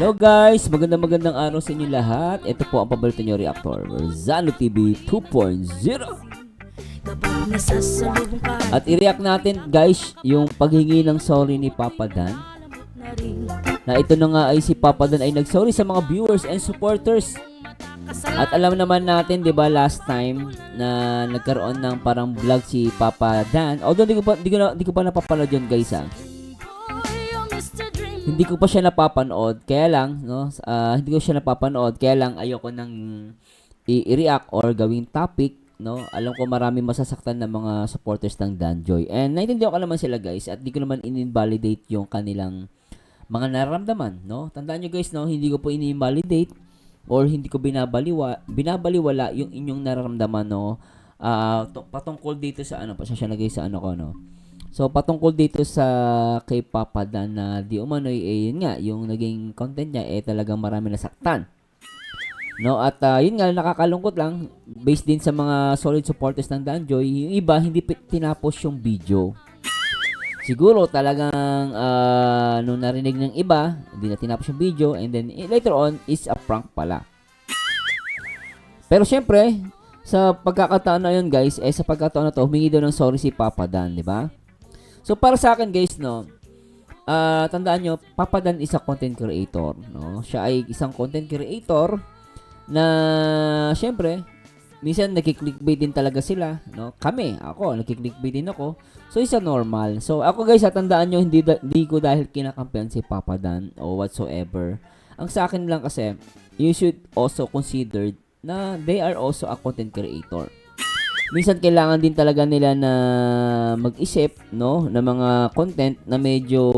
Hello guys, magandang araw sa inyo lahat. Ito po ang paborito nyo reactor, Zano TV 2.0. At i-react natin guys yung paghingi ng sorry ni Papa Dan. Na ito na nga ay si Papa Dan ay nag-sorry sa mga viewers and supporters. At alam naman natin, 'di ba, last time na nagkaroon ng parang vlog si Papa Dan. Although hindi ko pa napapanood 'yon, guys, ha. Hindi ko pa siya napapanood, kaya lang, no, hindi ko siya napapanood, kaya lang ayoko nang i-react or gawing topic, no. Alam ko marami masasaktan ng mga supporters ng Danjoy. And naiintindihan ko naman sila, guys, at di ko naman in-invalidate yung kanilang mga nararamdaman, no. Tandaan nyo, guys, no, hindi ko po in-invalidate or hindi ko binabaliwala yung inyong nararamdaman, no. Patungkol dito sa pasensya na, guys, sa ko, no. So, patungkol dito sa kay Papa Dan na di umano'y, yun nga, yung naging content niya, talagang marami nasaktan. No? At yun nga, nakakalungkot lang, based din sa mga solid supporters ng Danjoy, yung iba, hindi tinapos yung video. Siguro, talagang, nung narinig ng iba, hindi na tinapos yung video, and then, later on, is a prank pala. Pero, syempre, sa pagkakataon na yun, guys, sa pagkakataon na to, humingi daw ng sorry si Papa Dan, di ba? So, para sa akin, guys, no, tandaan nyo, Papa Dan is a content creator, no? Siya ay isang content creator na, syempre, minsan nagki-clickbait din talaga sila, no? Ako, nagki-clickbait din ako. So, isa normal. So, ako, guys, tandaan nyo, hindi ko dahil kinakampihan si Papa Dan o whatsoever. Ang sa akin lang kasi, you should also consider na they are also a content creator. Minsan kailangan din talaga nila na mag-isip, no, ng mga content na medyo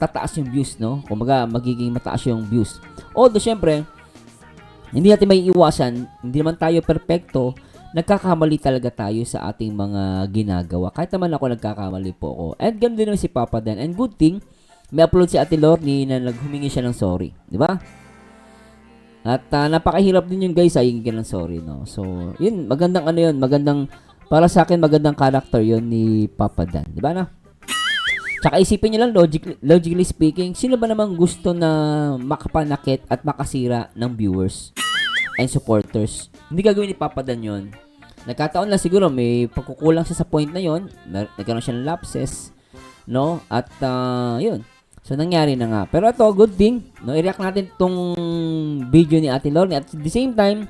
tataas yung views, no. Kumbaga magiging mataas yung views. Although syempre, hindi natin may iwasan, hindi naman tayo perpekto, nagkakamali talaga tayo sa ating mga ginagawa. Kahit naman ako nagkakamali po ako. And ganun din naman si Papa Dan. And good thing, may upload si Ate Lorny na naghumingi siya ng sorry, di ba? At napakahirap din yung, guys, hingi ng sorry, no. So, yun, magandang para sa akin magandang character yun ni Papa Dan, di ba na? Tsaka isipin niyo lang, logically speaking, sino ba namang gusto na makapanakit at makasira ng viewers and supporters? Hindi gagawin ni Papa Dan yun. Nagkataon lang siguro may pagkukulang siya sa point na yun, nagkaroon siya ng lapses, no? At yun. So, nangyari na nga. Pero ito, good thing, no, i-react natin tong video ni Ate Lorny. At the same time,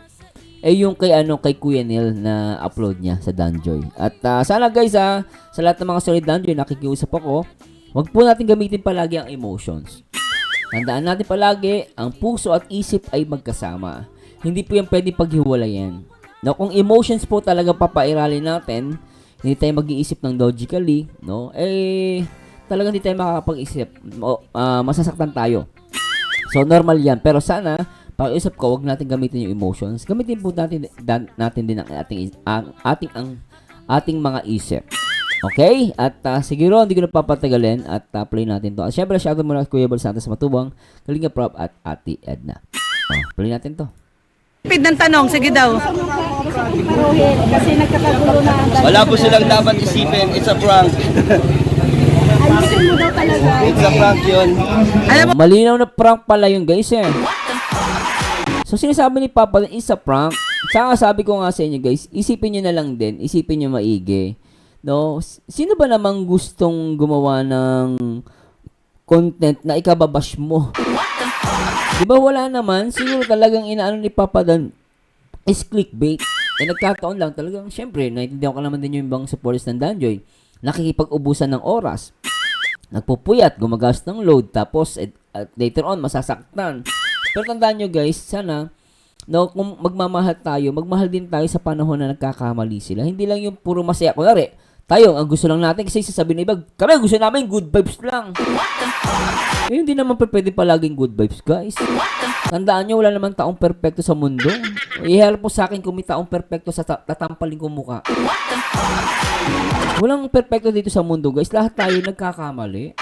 yung kay Kuya Neil na upload niya sa Danjoy. At sana, guys, sa lahat ng mga solid Danjoy, nakikiusap ako, wag po natin gamitin palagi ang emotions. Tandaan natin palagi, ang puso at isip ay magkasama. Hindi po yan pwede paghiwalayan. No, kung emotions po talaga papairalin natin, hindi tayo mag-iisip ng logically, no, talagang hindi tayo makakapag-isip. Masasaktan tayo. So, normal yan. Pero sana, pag-isip ko, wag natin gamitin yung emotions. Gamitin po natin din ang ating mga isip. Okay? At siguro, hindi ko na papatagalin at play natin to. At syempre, shoutout muna Kuya Bal Santos Matubang, Kalinga Prop at Ate Edna. Play natin to. Pid ng tanong, sige daw. Kasi nagkakagulo na. Wala po silang dapat isipin, it's a prank. Ayusin mo daw talaga. It's a prank yun. Malinaw na prank pala yung, guys, So, sinasabi ni Papa Dan is a prank. Saka sabi ko nga sa inyo, guys, isipin nyo na lang din. Isipin nyo maigi. No? Sino ba namang gustong gumawa ng content na ikababash mo? Diba wala naman? Siguro talagang inaano ni Papa Dan is clickbait. Nagkataon lang talagang, syempre, naiintindihan ko naman din yung ibang supporters ng Danjoy. Nakikipag-ubusan ng oras. Nagpupuyat, gumagastos ng load, tapos later on, masasaktan. Pero tandaan nyo, guys, sana, no, kung magmamahal tayo, magmahal din tayo sa panahon na nagkakamali sila. Hindi lang yung puro masaya. Kunwari, tayo, ang gusto lang natin, kasi sasabihin na iba, kami, gusto namin good vibes lang. Hindi naman pwede palaging good vibes, guys. Tandaan nyo, wala naman taong perfecto sa mundo. I-help mo sa akin kung may taong perfecto sa tatampaling kong mukha. Walang perfecto dito sa mundo, guys. Lahat tayo nagkakamali.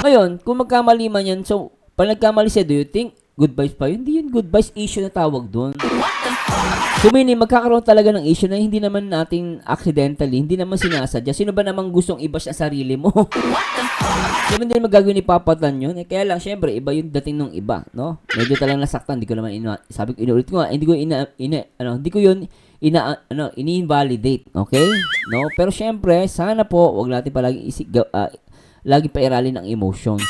Ngayon, kung magkamali man yan, so, pag nagkamali siya, do you think good vibes pa yun. Hindi yun good vibes, issue na tawag doon. So meaning, magkakaroon talaga ng issue na hindi naman natin accidentally, hindi naman sinasadya. Sino ba namang gustong i-bash ang sarili mo? Hindi din magagawin ni Papa Dan yun. Eh, kaya lang, syempre, iba yung dating nung iba, no? Medyo talagang nasaktan, hindi ko naman sabi ko, inulit ko nga, hindi ko yun ini-invalidate, okay? No? Pero syempre, sana po, wag natin palagi lagi pairalin ng emotions.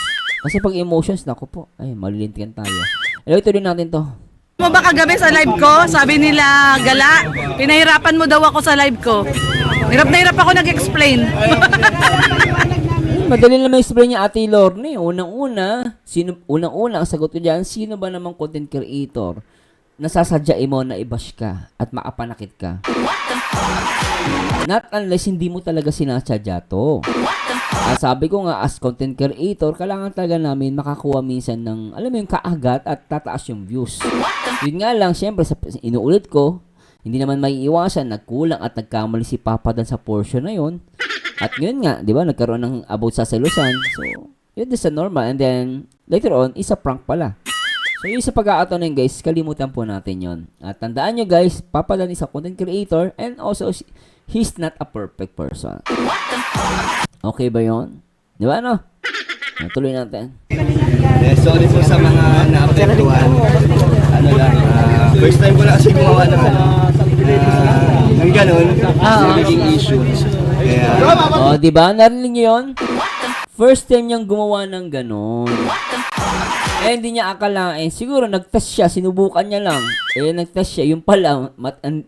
Kasi pag emotions, naku po, ay, malilintikan tayo. Ituloy natin to. Mo ba kagabi sa live ko? Sabi nila, Gala, pinahirapan mo daw ako sa live ko. Hirap na hirap ako nag-explain. Madali naman explain niya Ate Lorne. Unang-una, ang sagot ko diyan, sino ba namang content creator na sasadyain mo na i-bash ka at makapanakit ka? Not unless hindi mo talaga sinasadya to. Sabi ko nga, as content creator, kailangan talaga namin makakuha minsan ng, alam mo yung kaagat at tataas yung views. Yun nga lang, syempre, inuulit ko, hindi naman may iwasan, nagkulang at nagkamali si Papa Dan sa portion na yun. At yun nga, di ba, nagkaroon ng about sa selusan. So, yun is a normal. And then, later on, isa prank pala. So, yung sa pag-aataw na yun, guys, kalimutan po natin yun. At tandaan nyo, guys, Papa Dan is a content creator and also, he's not a perfect person. Okay ba yun? Di ba, no? Tuloy natin. Sorry po sa mga naapektuhan. Ano lang, first time ko na kasi gumawa ng ng ganun, naging issue. Kaya, Di ba? Narinig nyo yun? First time niyang gumawa ng ganun. Eh, hindi niya akalain. Siguro, nag-test siya. Sinubukan niya lang. Eh, nag-test siya. Yung pala,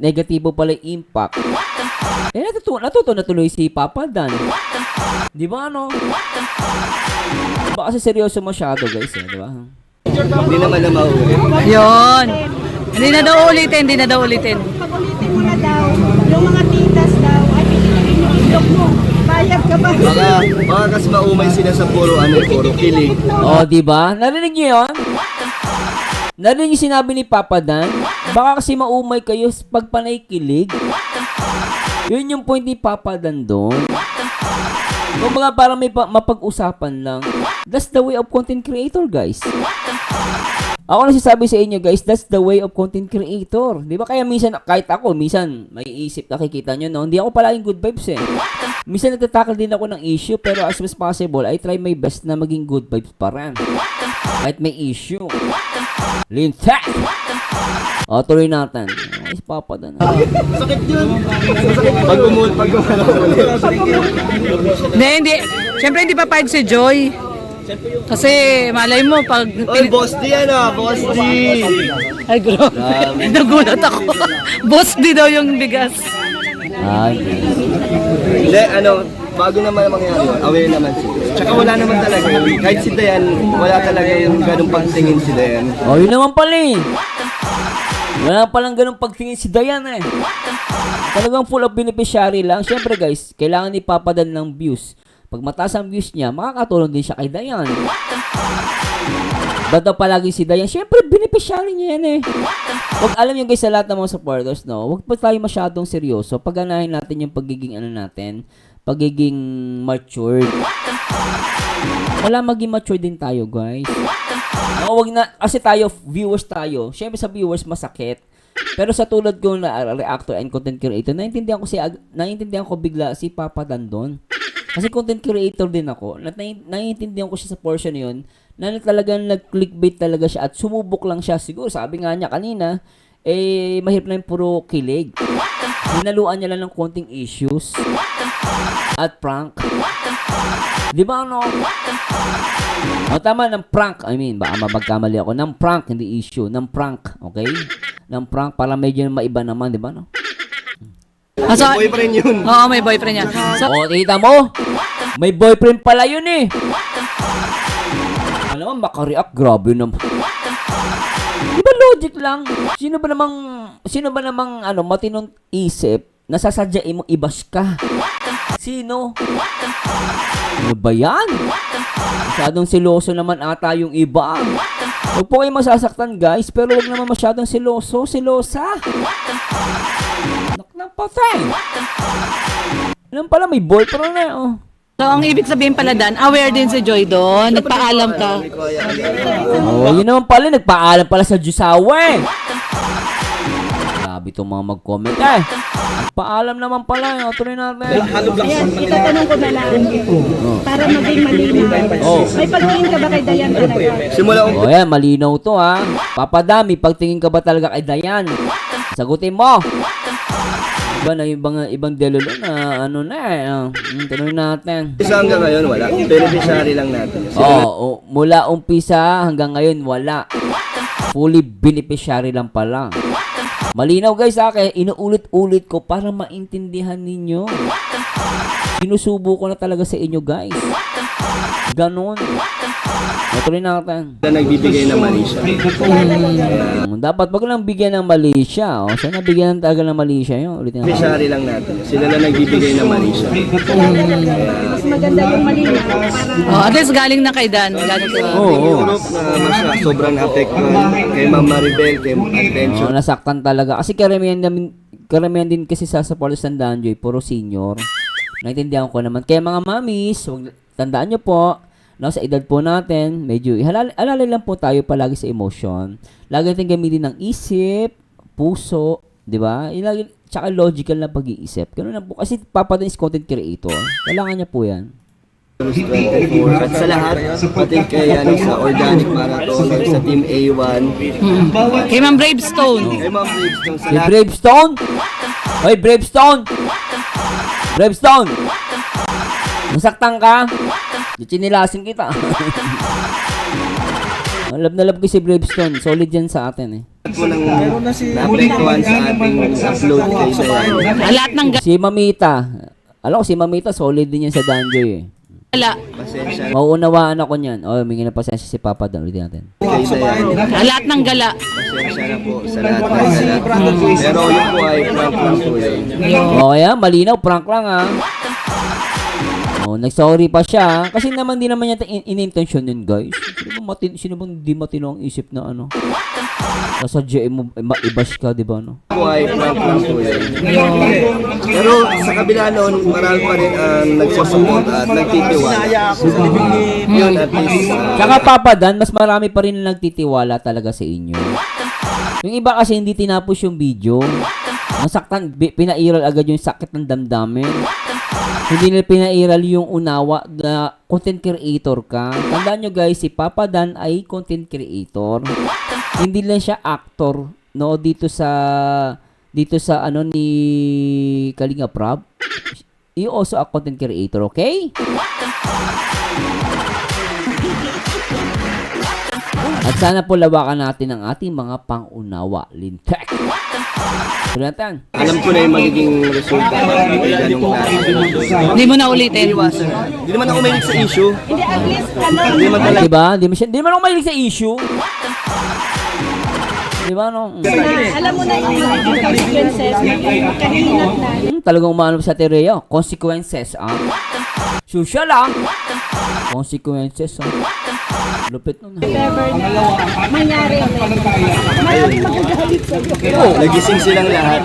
negatibo pala yung impact. Eh, natuto na tuloy si Papa Dan. Di ba, ano? Diba kasi seryoso masyado, guys, eh, di ba? hindi naman na mauwi. Yun. Hindi na daw ulitin. Pag-ulitin mo na daw, yung mga titas daw, ay pipiliin yung ilog mo. Bayad ka ba? Baka kasi maumay sila sa puro kilig. Di ba? Narinig niyo yun? Narinig niyo sinabi ni Papa Dan? Baka kasi maumay kayo pag panay-kilig. Yun yung point ni Papa Dan doon. Kung mga parang may mapag-usapan lang. That's the way of content creator, guys. Ako nagsasabi sa inyo, guys, that's the way of content creator. Di ba? Kaya minsan, kahit ako, minsan, may isip, nakikita nyo, no? Hindi ako palaging good vibes, eh. Minsan nagtatakal din ako ng issue, pero as much as possible, I try my best na maging good vibes pa rin. Kahit may issue. Lintak! Tuloy natin. Ay, Papa Dan. Sakit yun. Pag ulit. Hindi. Siyempre, hindi pa pahig si Joy. Kasi, malay mo, pag... Oy, Boss D Boss D. Ay, grabe. Nagulat ako. Boss di daw yung bigas. Hindi, bago naman mangyari yun, aware naman siya. Tsaka wala naman talaga. Kahit si Dayan, wala talaga yung ganung pagtingin si Dayan. Yun naman pala, eh. Wala palang ganung pagtingin si Dayan, eh. Talagang full of beneficiary lang. Siyempre, guys, kailangan ni Papa Dan ng views. Pag mataas ang views niya, makakatulong din siya kay Dayan. Ba't daw palagi si Dayan? Siyempre, beneficiary niya yan, eh. Wag alam niyo, guys, sa lahat ng mga supporters, no? Wag pa tayo masyadong seryoso. Pagganahin natin yung pagiging pagiging matured. Wala maging mature din tayo, guys. Wag na, kasi tayo, viewers tayo. Siyempre sa viewers, masakit. Pero sa tulad ko na reactor and content creator, naiintindihan ko bigla si Papa Dan doon. Kasi content creator din ako. Naiintindihan ko siya sa portion yun, na talagang nag-clickbait talaga siya at sumubok lang siya. Siguro, sabi nga niya kanina, mahirap na yung puro kilig. Hinaluan niya lang ng konting issues at prank. Di ba, ano? Tama, ng prank. I mean, baka mabagkamali ako. Ng prank, hindi issue. Ng prank, okay? Ng prank, para medyo maiba naman, di ba, no? So, Boyfriend yun. Oo, may boyfriend niya. So, Tita mo? May boyfriend pala yun, eh. Alam mo, makareact. Grabe naman. Di ba logic lang? Sino ba namang matinong isip na sasadyain mo i-bash ka? Sino? Ano ba yan? Masyadong siloso naman ata yung iba. Huwag po kayo masasaktan, guys, pero huwag naman masyadong silosa. Naknang patay. Alam pala, may boyfriend na, oh. So, ang ibig sabihin pala Dan, aware din si Joy doon. Nagpaalam ka. Oh, yun naman pala, nagpaalam pala sa Jusawa eh. Grabe itong mga mag-comment eh. Nagpaalam naman pala, tuloy natin. Ayan, itatanong ko na lang. Para maging malinaw. Oh. May pagtingin ka ba kay Dayan talaga? Simula Oh, yan, malinaw to ha. Papadami, pagtingin ka ba talaga kay Dayan? Sagutin mo. Iba na ibang delolo na ano na eh. Tuloy natin. isa hanggang ngayon, wala. Beneficiary lang natin. Mula umpisa hanggang ngayon, wala. Fully beneficiary lang pala. Malinaw guys sa akin, inuulit-ulit ko para maintindihan ninyo. Sinusubo ko na talaga sa inyo guys. Ganon. Matuloy natin. Na nagbibigay ng mali siya. Dapat wag lang bigyan ng mali siya. O, sana bigyan ng talaga ng mali siya yun. Ulitin natin. Beneficiary lang natin. Sila na nagbibigay ng mali siya. Mas maganda yung malinaw. Para Oh, at least galing na kay Dan. Galing ka. Oo. Europe na sobrang apektuhan kay Ma'am Maribel, kay Attention. Nasaktan talaga. Kasi karamihan din kasi sa supporters ng Danjoy, puro senior. Naintindihan ko naman. Kaya mga mamis, tandaan nyo po, sa edad po natin, medyo alalay lang po tayo palagi sa emotion. Lagi natin gamitin ng isip, puso, di ba? Tsaka logical na pag-iisip. Ganun lang po. Kasi Papa Dan is content creator. Kailangan niya po yan. 24. At sa lahat, pati kay sa Organic Marathon, sa Team A1, Kay Ma'am Bravestone. kay Ma'am Bravestone, sa Si lahat. Bravestone! Hoy, Bravestone! Bravestone! Nasaktan ka? Chinilasin kita. Love na love ko si Bravestone. Solid yan sa atin eh. po nang naapektuhan sa ating upload kay Dayan. Lahat ng Si Mamita. Alam ko si Mamita solid din yan sa Danjoy eh. gala. Pasensya na Mauunawaan ako niyan. Oh, humingi na pasensya si Papa Dan. Ulitin natin. kay Dayan. Lahat ng gala. Pasensya na po sa lahat ng lahat. Pero yun po ay prank lang po yun. Oh, kaya malinaw. Prank lang ah. Oh, nag-sorry pa siya. Kasi naman di naman niya in-intention yun, guys. Sino bang di matino ang isip na ano? Sasadya mo, i-bash ka, di ba, no? Po ay prank lang po yun. Pero sa kabila noon, marami pa rin ang nagsusupport at nagtitiwala. Yun at least. Tsaka Papa Dan, mas marami pa rin na nagtitiwala talaga sa inyo. Yung iba kasi hindi tinapos yung video. Nasaktan, pinairal agad yung sakit ng damdamin. Hindi nila pinairal yung unawa na content creator ka. Tandaan nyo guys, si Papa Dan ay content creator. Hindi lang siya actor, no, dito sa ano ni Kalinga Prab. You also a content creator, okay? At sana po lawakan natin ang ating mga pangunawa. Lintek. Sulatan. Alam ko na yung magiging resulta ng ganong klase. Hindi mo na ulitin. Iwasan na. Hindi naman ako mahilig sa issue. Hindi, at least, ano, Hindi naman talaga. Diba? Di man ako mahilig sa issue. Diba, no? alam mo na yung magiging consequences, magkahinat na. Talagang umaano sa Tereo. Consequences, ah. Social, ah. Consequences, ah. Lupit nun, ah. Never na mangyari ulit. Maraming magagalit sa'yo. Oh, Nagising silang lahat.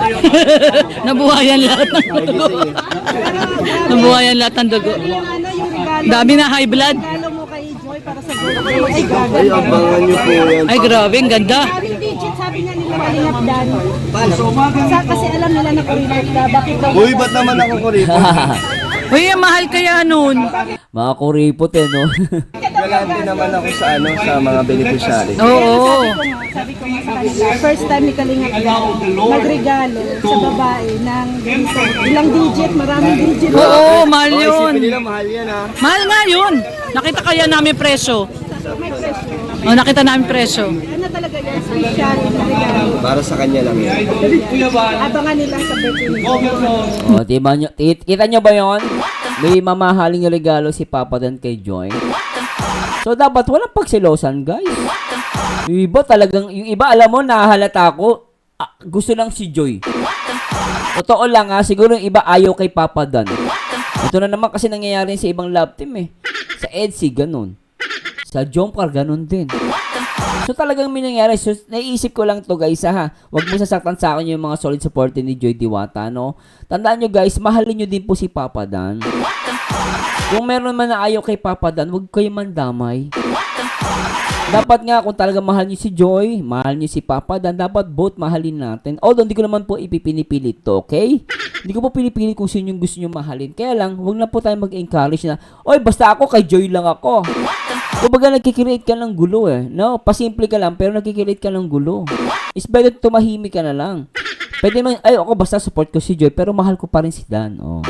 Nabuhayan lahat ng dugo. Nagising eh. Nabuhayan lahat ng dugo. Yung ano, yung regalo. Dami na high blood. Regalo mo kay Joy para sa birthday. Ay, grabe. Ay, abangan niyo po yan. Ay grabe, ang ganda. Sabi digit, sabi nga nila Kalingap Dan. Kasi alam nila na kurinat ka. Bakit daw? Uy, ba't naman ako ko rito? Uy, ang mahal kaya nun. mga kuripot, eh, no? Galante naman ako sa sa mga beneficiary. Oo. Sabi ko nga sa kanila, first time ni Kalingap Dan magregalo sa babae ng ganito. Ilang digit, maraming digit. Oo, mahal Oh, yun. isipin nila, mahal yan ha. Mahal nga yun. Nakita kaya namin presyo. May presyo. Oh, nakita namin presyo. Ano talaga yan? Special na regalo. Para sa kanya lang yan. Abangan nila sa birthday nila. O, diba nyo, kita nyo ba yon? May mamahaling regalo si Papa Dan kay Joy. So, dapat walang pagsilosan, guys. Yung iba talagang, yung iba, alam mo, nahahalata ko, gusto lang si Joy. Totoo lang ha, siguro yung iba ayaw kay Papa Dan. Ito na naman kasi nangyayari sa ibang love team eh. Sa EDC, ganun. Sa Jomcar, ganun din. So talagang may nangyari. So, naiisip ko lang to guys ha. Huwag mo sasaktan sa akin yung mga solid supporter ni Joy Diwata, no? Tandaan nyo guys, mahalin nyo din po si Papa Dan. Kung meron man na ayaw kay Papa Dan, huwag kayo mandamay. Dapat nga kung talaga mahal niyo si Joy, mahal niyo si Papa Dan, dapat both mahalin natin. Although hindi ko naman po ipipinipilit to, okay? Hindi ko po pinipilit kung sino yung gusto niyo mahalin. Kaya lang, huwag na po tayo mag-encourage na, oy, basta ako kay Joy lang ako. Kumbaga nagkikreate ka ng gulo eh. No, pasimple ka lang pero nagkikreate ka ng gulo. It's better tumahimik ka na lang. Pwede man, ay ako basta support ko si Joy pero mahal ko pa rin si Dan. Oh.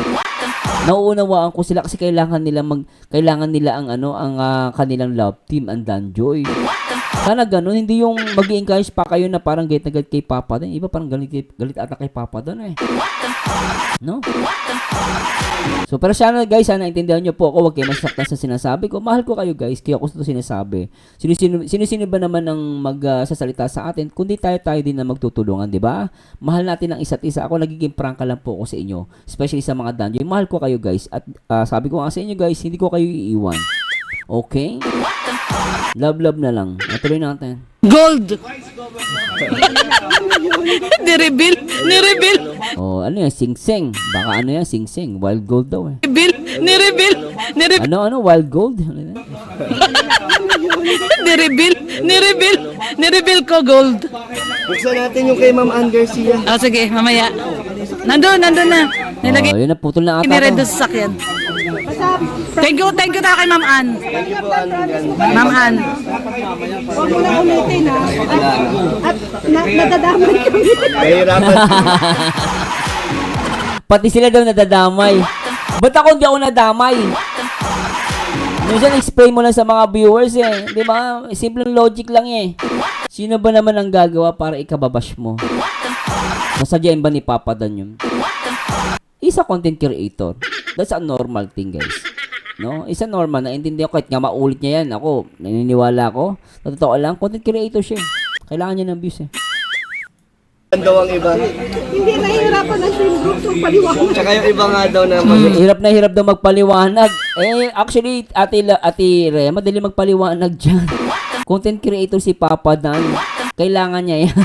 Nauunawaan ko sila kasi kailangan nila ang kanilang love team ang Danjoy. Sana ganun, hindi yung mag-i-encourage pa kayo na parang galit na galit kay Papa Dan. Iba parang galit ata kay Papa Dan eh. No? So, pero sana guys, sana intindihan nyo po ako, huwag kayo masasaktan sa sinasabi ko. Mahal ko kayo guys, kaya ako ito sinasabi. Sino ba naman ang magsasalita sa atin, kundi tayo din na magtutulungan, di ba? Mahal natin ang isa't isa. Ako nagiging prangka lang po ako sa inyo, especially sa mga Danjoy. Mahal ko kayo guys, at sabi ko nga sa inyo guys, hindi ko kayo iiwan. Okay? Love na lang. Natuloy natin. Gold! Ni-reveal! Oh, ano yan? Sing-sing. Baka ano yan? Sing-sing. Wild gold daw eh. Ni-reveal! Ano? Wild gold? Ano yan? Ni-reveal ko gold. Buksan natin yung kay Ma'am Ann Garcia. Sige, mamaya. Nandun na. Nilagay Oh, yun na, putol na ata ni Red to. sa sakyan. Thank you na kay Ma'am Ann. Ma'am Ann. Huwag mo na ulitin ha. At nadadamay kami. Nahihirapan. Pati sila daw nadadamay. Ba't ako hindi ako nadamay? Minsan explain mo lang sa mga viewers eh. Di ba? Simpleng logic lang eh. Sino ba naman ang gagawa para ikababash mo? Masadyain ba ni Papa Dan yun? Isa content creator. That's a normal thing guys. No? Isa normal. Naintindihan ko kahit nga maulit niya yan. Ako, naniniwala ako. Sa totoo lang, content creator siya. Kailangan niya ng views eh. Ang daw ang iba. Hindi nahihirapan na siya yung group ng paliwanag. Tsaka yung iba nga daw na Hirap na hirap daw magpaliwanag. Actually, Ate Rhea, madali magpaliwanag dyan. Content creator si Papa Dan. Kailangan niya yan.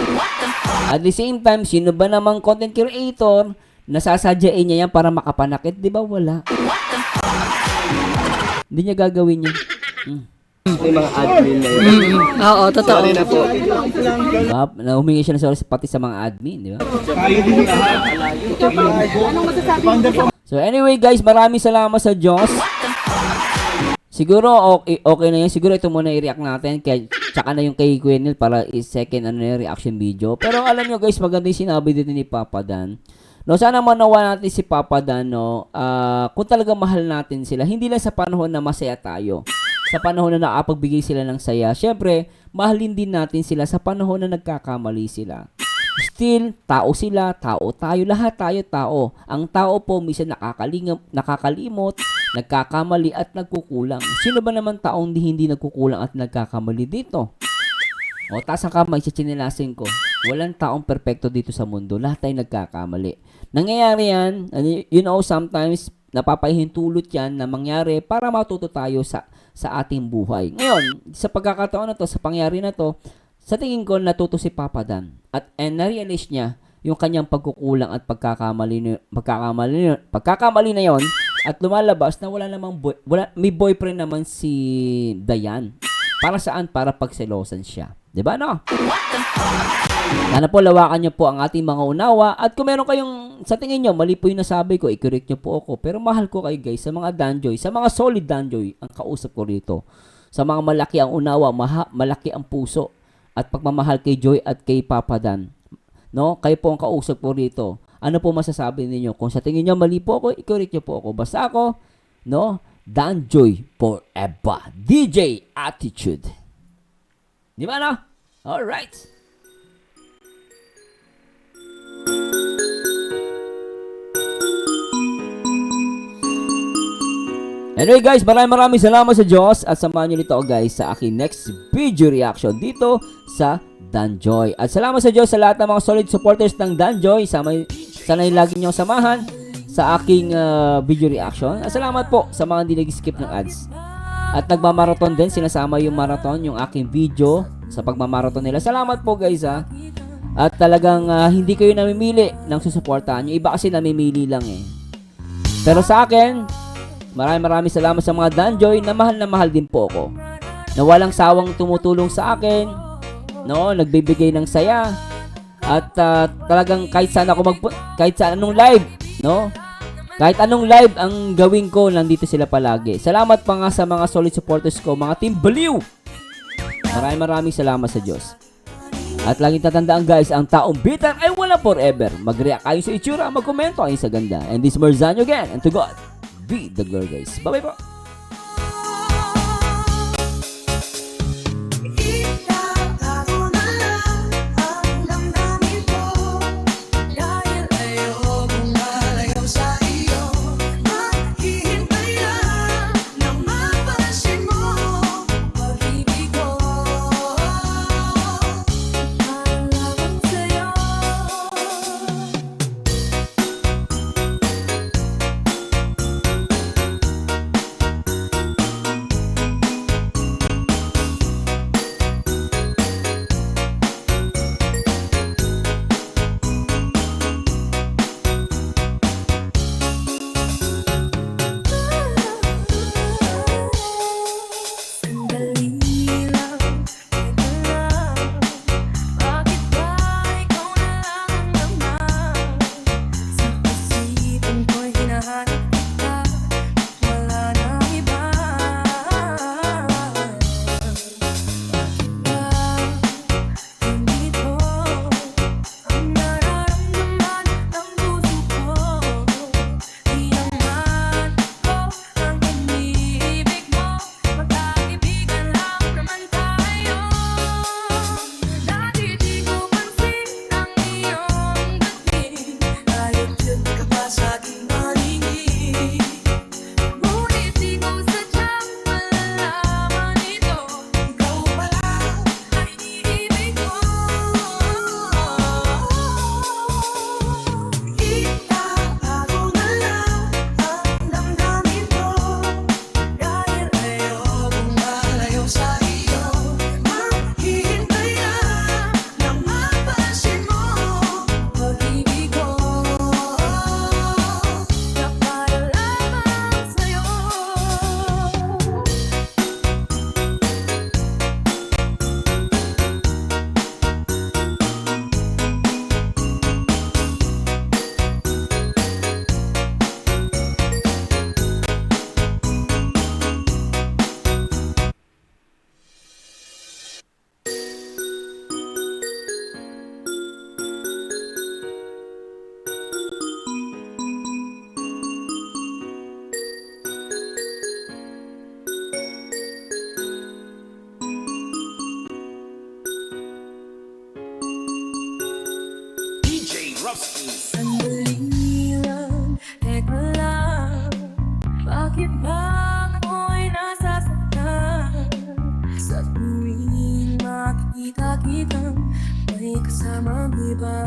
At the same time, sino ba namang content creator nasasadyain niya yan para makapanakit? Di ba? Wala. Hindi niya gagawin yan. may mga admin na yun. Oo, totoo. Sorry na po. Humingi siya ng sorry pati sa mga admin, di ba? Anong masasabi mo? So anyway guys, maraming salamat sa Diyos. Siguro okay na yan. Siguro ito muna i-react natin. Tsaka na yung kay Quenel para second reaction video. Pero alam nyo guys, maganda yung sinabi dito ni Papa Dan. No, sana manawa natin si Papa Dan, no. Kung talaga mahal natin sila, hindi lang sa panahon na masaya tayo. Sa panahon na nakapagbigay sila ng saya. Syempre, mahalin din natin sila sa panahon na nagkakamali sila. Still, tao sila, tao tayo, lahat tayo tao. Ang tao po minsan nakakalimot, nagkakamali at nagkukulang. Sino ba naman taong hindi nagkukulang at nagkakamali dito? O, taas ang kamay, chichinilasin ko. Walang taong perpekto dito sa mundo. Lahat tayo nagkakamali. Nangyayari yan, you know, sometimes napapahintulot yan na mangyari para matuto tayo sa ating buhay. Ngayon, sa pagkakataon na to, sa pangyari na to, sa tingin ko natuto si Papa Dan and na-realize niya yung kanyang pagkukulang at pagkakamali na yon at lumalabas na may boyfriend naman si Dayan. Para saan? Para pagselosan siya. 'Di ba no? Sana po lawakan niyo po ang ating mga unawa at kung meron kayong sa tingin niyo mali po yung nasabi ko, i-correct niyo po ako. Pero mahal ko kayo guys, sa mga Danjoy, sa mga solid Danjoy ang kausap ko rito. Sa mga malaki ang unawa, malaki ang puso at pagmamahal kay Joy at kay Papa Dan. No? Kayo po ang kausap ko rito. Ano po masasabi ninyo? Kung sa tingin niyo mali po ako, i-correct niyo po ako. Basta ako, no? Danjoy forever. DJ Attitude. Di ba no? Alright. Anyway guys, maraming salamat sa Diyos at samahan nyo nito guys sa aking next video reaction dito sa Danjoy. At salamat sa Diyos sa lahat ng mga solid supporters ng Danjoy. Sana lagi nyo samahan sa aking video reaction. At salamat po sa mga hindi nag-skip ng ads. At nagmamarathon din, sinasama yung marathon, yung aking video sa pagmamarathon nila. Salamat po guys ha. At talagang hindi kayo namimili ng susuportahan. Yung iba kasi namimili lang eh. Pero sa akin, Maraming salamat sa mga Danjoy na mahal din po ako. Na walang sawang tumutulong sa akin, no, nagbibigay ng saya. At talagang kahit saan anong live, no? Kahit anong live ang gawin ko, nandito sila palagi. Salamat pa nga sa mga solid supporters ko, mga Team Baliw. Maraming salamat sa Diyos. At laging tatandaan guys, ang taong bitter ay wala forever. Mag-react kayo sa itsura, mag-komento kayo sa ganda. And this is Marzano again, and to God be the glory guys. Bye-bye po. Sandali lang, teka lang, bakit ba ako'y nasasaktan? Sa tuwing makikita kitang may kasamang iba.